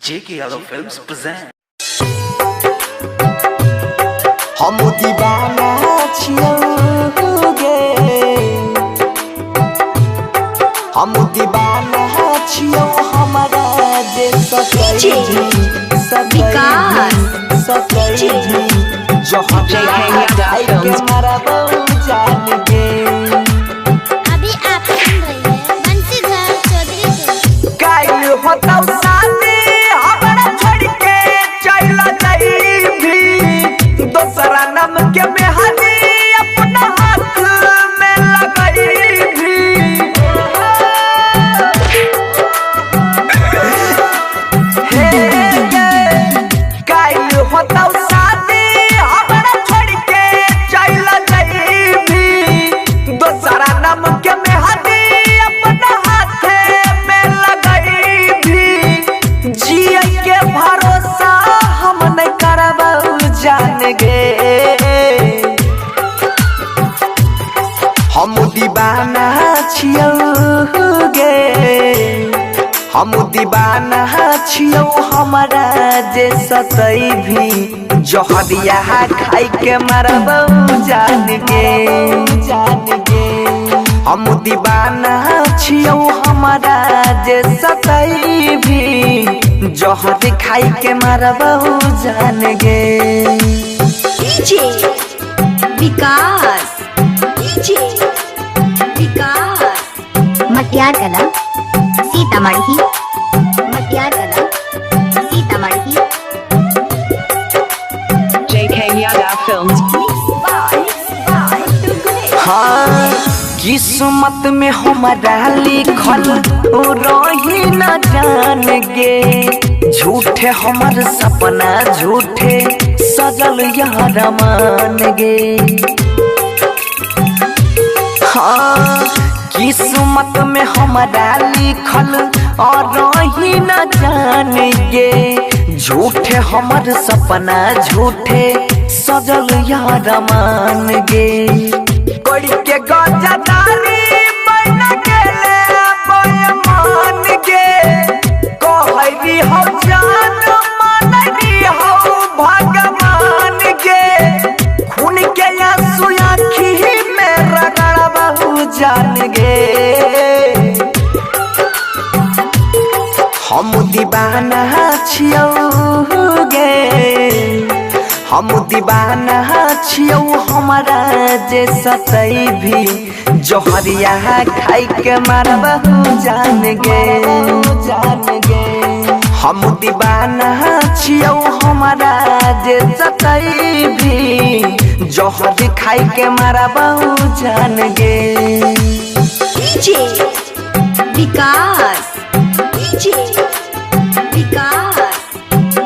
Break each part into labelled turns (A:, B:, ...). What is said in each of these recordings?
A: J.K. Yadav Films present.
B: हम दीवाना छियोगे, हम दीवाना छियो हमारा जे सकै जो हमारा बहु जान गे।
C: अभी आप सुन रहे हैं बंसीधर चौधरी को।
B: कायल होता शादी हमरा छोड़ के चला जाई भी, दोसरा नाम के मेहंदी अपना हाथ में लगाई भी। कायल होता शादी हमरा छोड़ के चला जाई भी, दोसरा नाम के मेहंदी अपना हाथ में लगाई भी। जिया के भरोसा हम नहीं करबौ जान गे। हम दीवाना छियोगे, हम दीवाना छियो हमारा जे सतई भी, जहरिया खाई के मरबौ जान गे, जान गे। हम दीवाना छियो हमारा जे सतई भी, जहर खाई के मरबौ जान गे।
D: डीजे विकास, डीजे विकास, मटियार कला सीतामढ़ी, मटियार कला सीतामढ़ी।
E: J.K. Yadav Films.
B: हाँ किस्मत में हमारा लिखल रही न जान गे, झूठे हमर सपना झूठे सजल यार मान गे। हाँ किस्मत में हमारा लिखल रही न जान गे, झूठे हमर सपना झूठे सजल यार मान गे। कोई के गजदारी बन गेले बेईमान गे, कहरी हो जान मानरी हो भगवान गे। खून के आंसू आँखी में रगड़बौ जान गे। हम दीवाना छियोगे, हम दीवाना छियो हमारा जे सतई भी, जहरिया खाई के मरबौ जान गे, जान गे। हम दीवाना छियो हमारा जे सतई भी, जहर खाई के मरबौ जान गे।
D: डीजे विकास, डीजे विकास,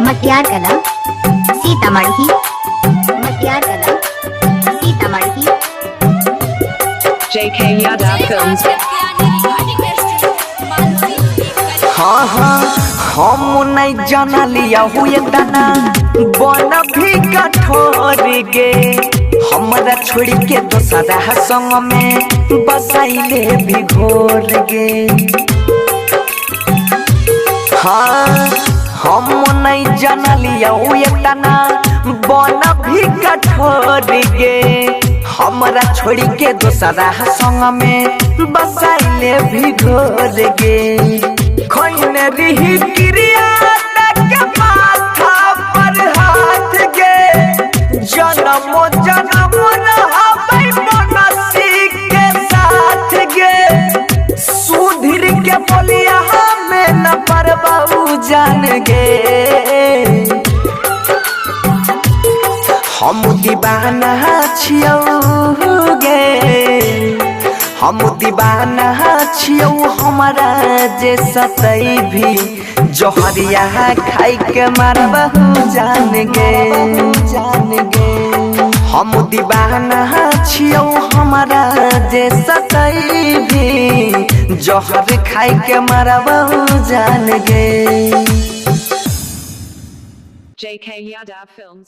D: मटियार कला सीतामढ़ी, मटियार कला सीतामढ़ी।
E: J.K. Yadav Films.
B: हाँ हाँ हम नहीं जाना लिया हुए तना बन भी कठोर गे, हमरा छोड़ के दोसरा संग में बसाइले भी घोर गे। हाँ हम नहीं जाना लिया हुए तना बन भी कठोर गे, हमरा छोड़ के दोसरा संग में बसाइले भी घोर गे। खोइन रही क्रिया के माथा पर हाथ गे, जन्म जन्म रहबै मनसी के साथ गे। सुधीर के बोलिया हमें न परबौ जान गे। हम दीवाना छियोगे, हम दीवाना छियो हमारा जे सतई भी, जहरिया खाई के मरबौ जान गे, जान गे। हम दीवाना छियो हमारा जे सतई भी, जहर खाई के मरबौ जान गे।
E: J.K. Yadav Films.